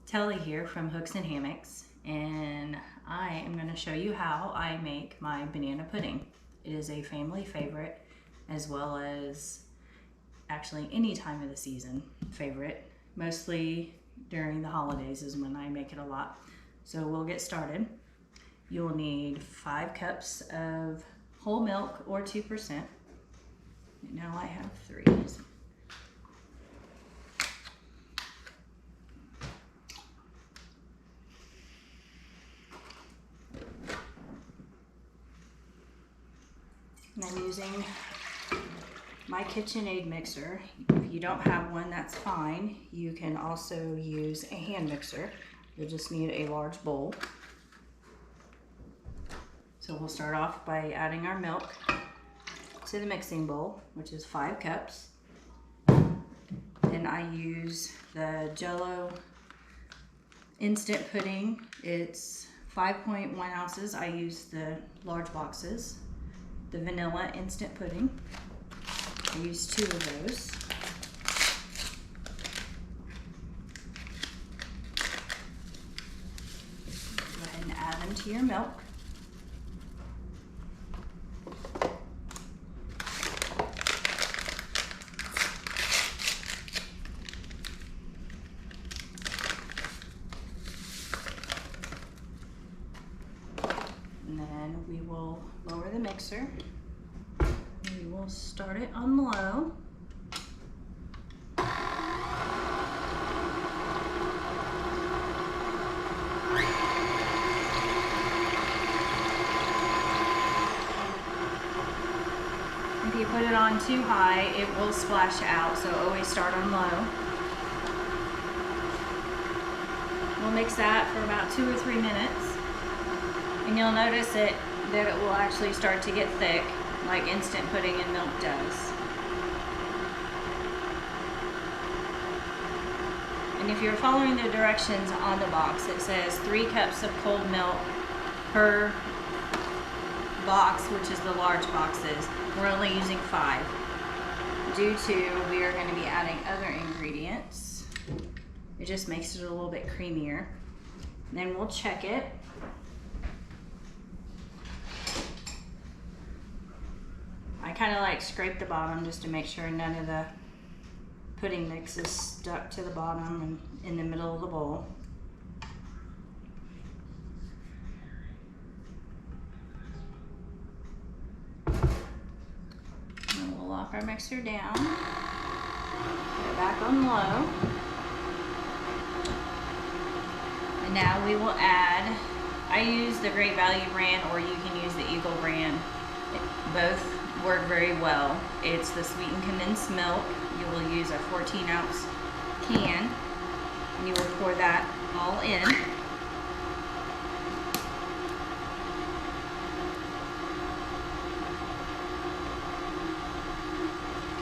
Tellie here from Hooks and Hammocks, and I am going to show you how I make my banana pudding. It is a family favorite, as well as actually any time of the season favorite. Mostly during the holidays is when I make it a lot. So we'll get started. You'll need 5 cups of whole milk or 2%. Now I have 3. And I'm using my KitchenAid mixer. If you don't have one, that's fine. You can also use a hand mixer. You'll just need a large bowl. So we'll start off by adding our milk to the mixing bowl, which is 5 cups. Then I use the Jello instant pudding. It's 5.1 ounces. I use the large boxes. The vanilla instant pudding. I use 2 of those. Go ahead and add them to your milk. And then we will lower the mixer. We will start it on low. If you put it on too high, it will splash out, so always start on low. We'll mix that for about 2 or 3 minutes. And you'll notice that it will actually start to get thick, like instant pudding and milk does. And if you're following the directions on the box, it says 3 cups of cold milk per box, which is the large boxes. We're only using 5 due to we are going to be adding other ingredients. It just makes it a little bit creamier. And then we'll check it. I kind of like scrape the bottom just to make sure none of the pudding mix is stuck to the bottom and in the middle of the bowl. And we'll lock our mixer down, put it back on low. And now we will add, I use the Great Value brand, or you can use the Eagle brand. Both work very well. It's the sweetened condensed milk. You will use a 14-ounce can, and you will pour that all in.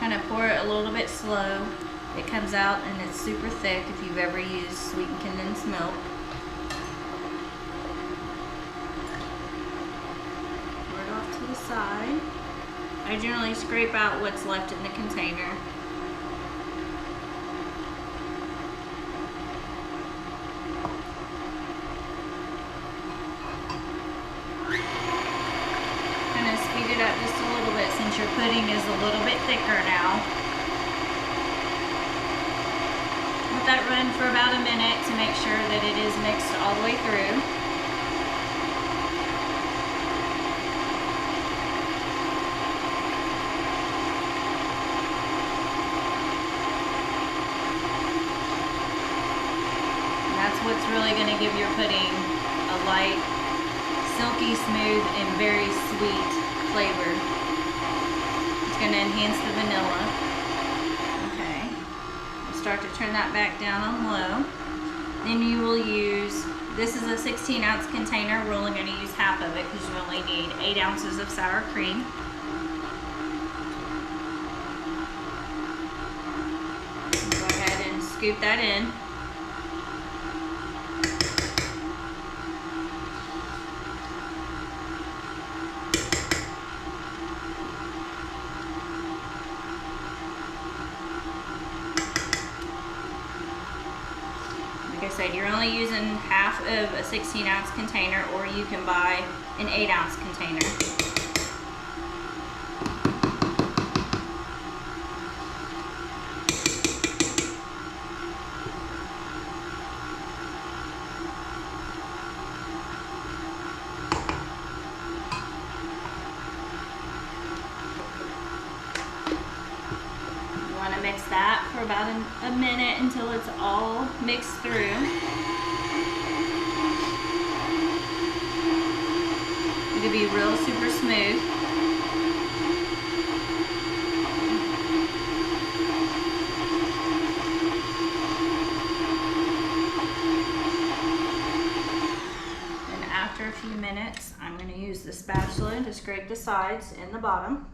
Kind of pour it a little bit slow. It comes out and it's super thick if you've ever used sweetened condensed milk. Pour it off to the side. I generally scrape out what's left in the container. Kind of speed it up just a little bit since your pudding is a little bit thicker now. Let that run for about a minute to make sure that it is mixed all the way through. That's what's really going to give your pudding a light, silky smooth, and very sweet flavor. It's going to enhance the vanilla. Okay. We'll start to turn that back down on low. Then you will use, this is a 16-ounce container. We're only going to use half of it because you only need 8 ounces of sour cream. Go ahead and scoop that in. I said, you're only using half of a 16-ounce container, or you can buy an 8-ounce container. Mix that for about a minute until it's all mixed through. It'll be real super smooth. And after a few minutes, I'm going to use the spatula to scrape the sides and the bottom.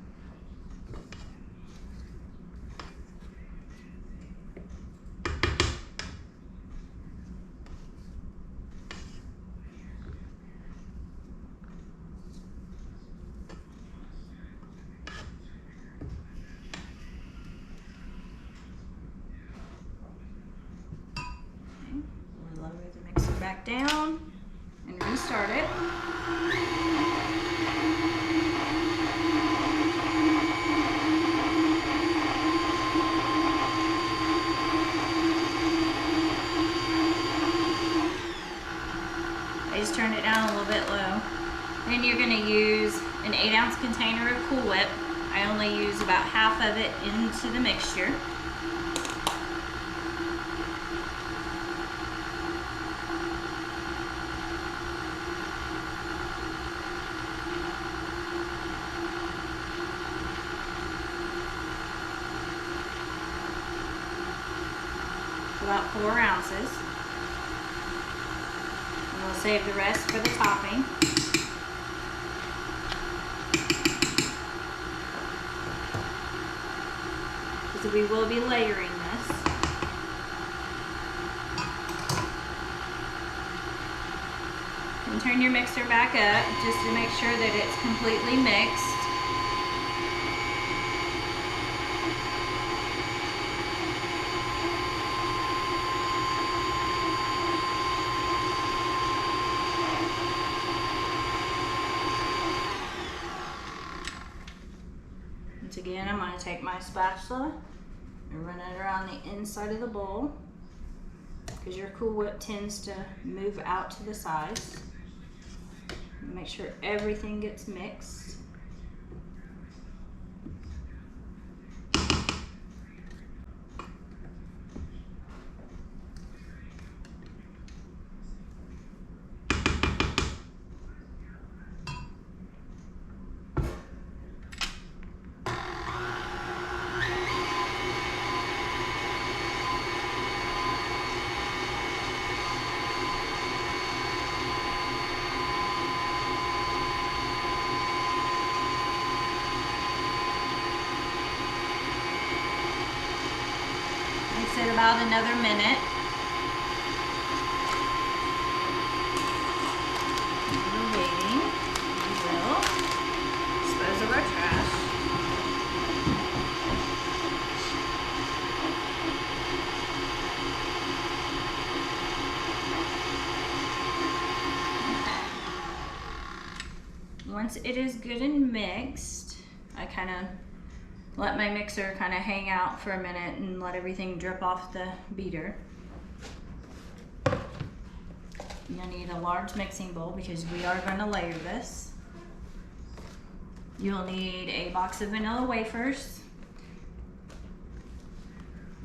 Back down and restart it. I just turned it down a little bit low. Then you're going to use an 8-ounce container of Cool Whip. I only use about half of it into the mixture. About 4 ounces. And we'll save the rest for the topping. Because we will be layering this. And turn your mixer back up just to make sure that it's completely mixed. Again, I'm going to take my spatula and run it around the inside of the bowl, because your Cool Whip tends to move out to the sides. Make sure everything gets mixed. It about another minute. We're waiting. We will dispose of our trash. Once it is good and mixed, I kind of let my mixer kind of hang out for a minute and let everything drip off the beater. You'll need a large mixing bowl because we are going to layer this. You'll need a box of vanilla wafers.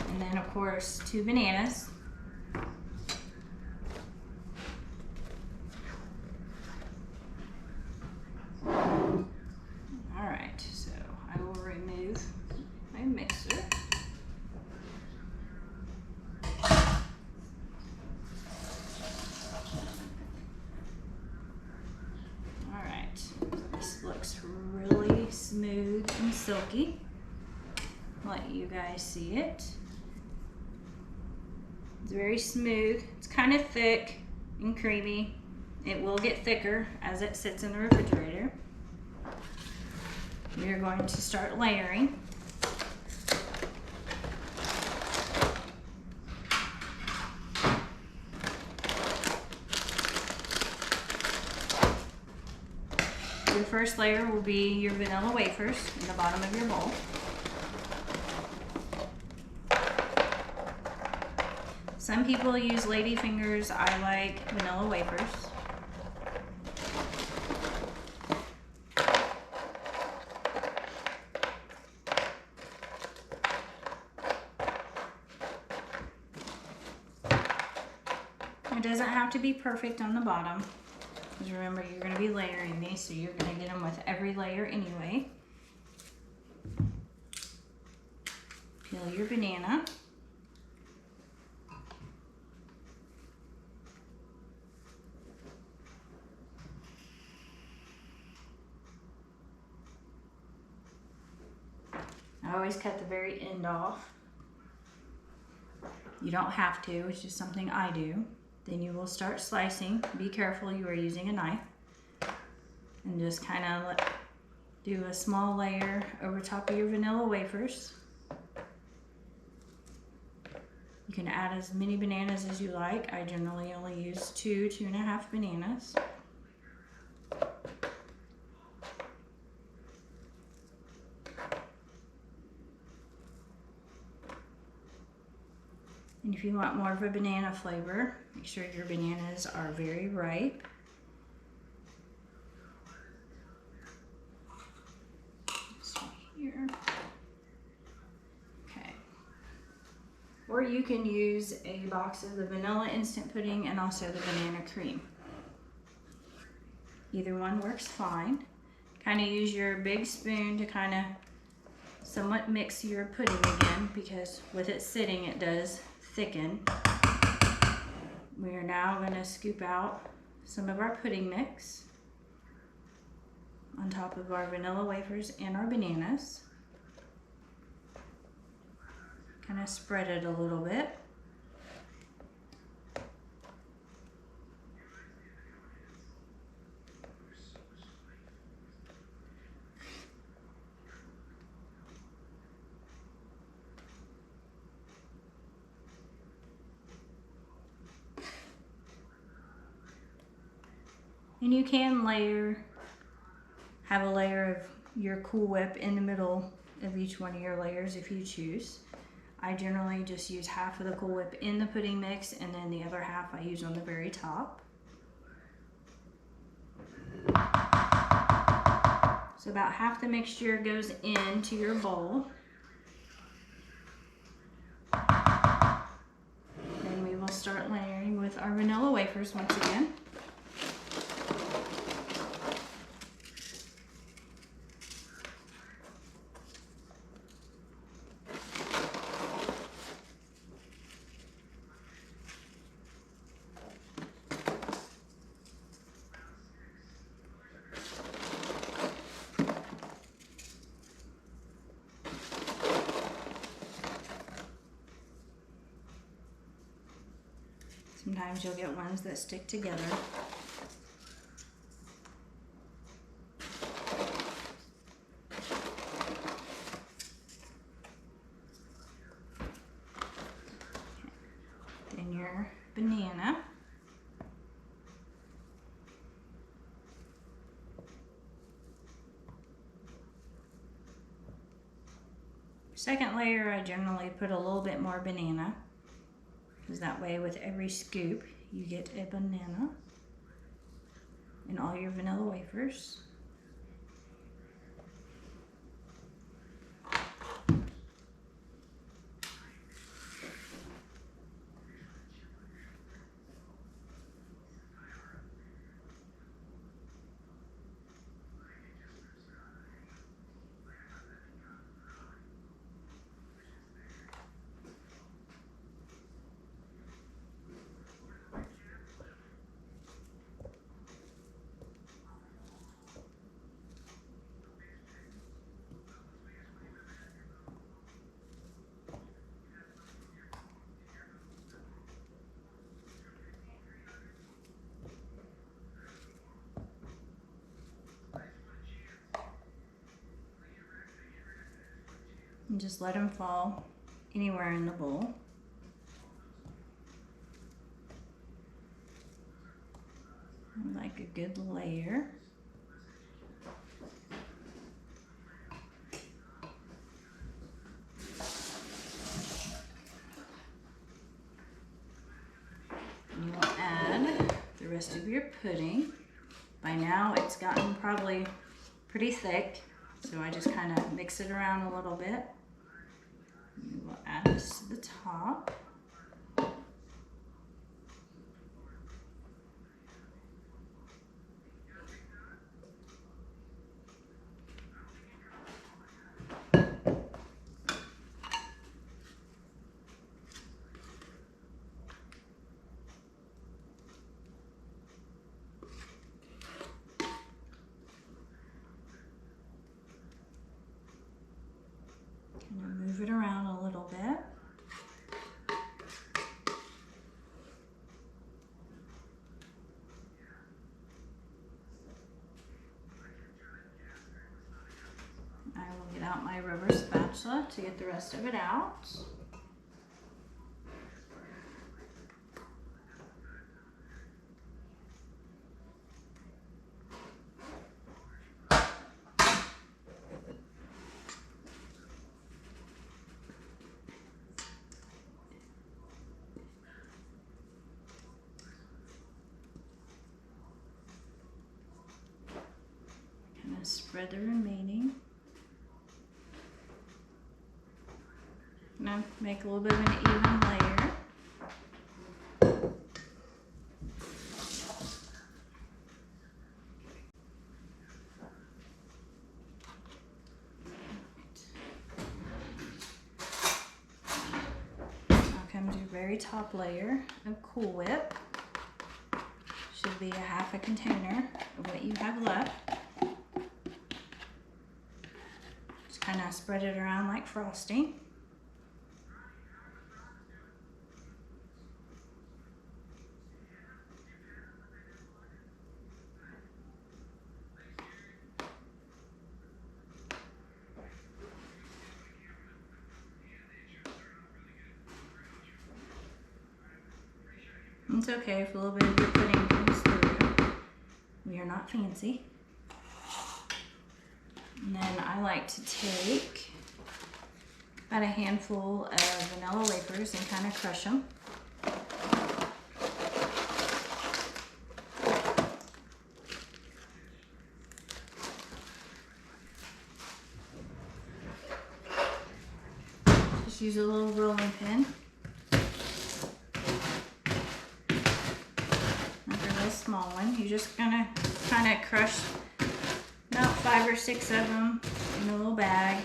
And then of course 2 bananas. Alright, so I will remove my mixer. Alright, this looks really smooth and silky. Let you guys see it. It's very smooth. It's kind of thick and creamy. It will get thicker as it sits in the refrigerator. We are going to start layering. first layer will be your vanilla wafers in the bottom of your bowl. Some people use lady fingers. I like vanilla wafers. It doesn't have to be perfect on the bottom, because remember, you're going to be layering these, so you're going to get them with every layer anyway. Peel your banana. I always cut the very end off. You don't have to, it's just something I do. Then you will start slicing. Be careful, you are using a knife. And just kind of do a small layer over top of your vanilla wafers. You can add as many bananas as you like. I generally only use 2.5 bananas. And if you want more of a banana flavor, make sure your bananas are very ripe. So here. Okay. Or you can use a box of the vanilla instant pudding and also the banana cream. Either one works fine. Kind of use your big spoon to kind of somewhat mix your pudding again, because with it sitting, it does thicken. We are now going to scoop out some of our pudding mix on top of our vanilla wafers and our bananas. Kind of spread it a little bit. And you can have a layer of your Cool Whip in the middle of each one of your layers if you choose. I generally just use half of the Cool Whip in the pudding mix, and then the other half I use on the very top. So about half the mixture goes into your bowl. Then we will start layering with our vanilla wafers once again. Sometimes you'll get ones that stick together. Then your banana. Second layer, I generally put a little bit more banana, because that way with every scoop you get a banana in all your vanilla wafers. And just let them fall anywhere in the bowl. Like a good layer. rest of your pudding. By now it's gotten probably pretty thick, so I just kind of mix it around a little bit. We'll add this to the top. Move it around a little bit. I will get out my rubber spatula to get the rest of it out. Spread the remaining. Now make a little bit of an even layer. Now come to your very top layer of Cool Whip. Should be a half a container of what you have left. Kind of spread it around like frosting. It's okay if a little bit of your pudding comes through. We are not fancy. And then I like to take about a handful of vanilla wafers and kind of crush them. Just use a little rolling pin. Like a real small one. You're just gonna kind of crush about 5 or 6 of them in a little bag.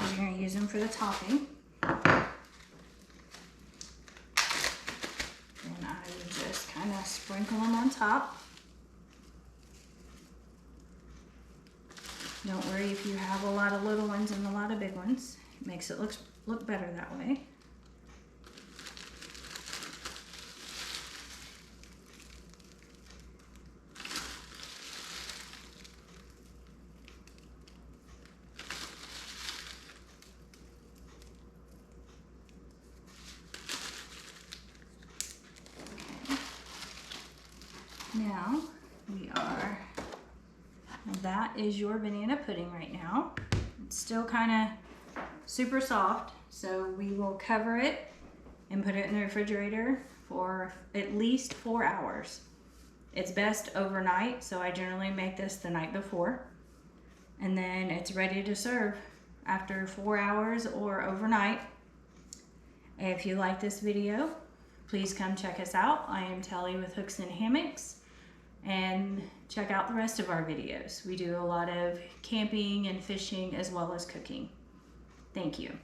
You're going to use them for the topping. And I would just kind of sprinkle them on top. Don't worry if you have a lot of little ones and a lot of big ones. It makes it look better that way. Now that is your banana pudding right now. It's still kind of super soft, so we will cover it and put it in the refrigerator for at least 4 hours. It's best overnight, so I generally make this the night before. And then it's ready to serve after 4 hours or overnight. If you like this video, please come check us out. I am Tellie with Hooks and Hammocks, and check out the rest of our videos. We do a lot of camping and fishing as well as cooking. Thank you.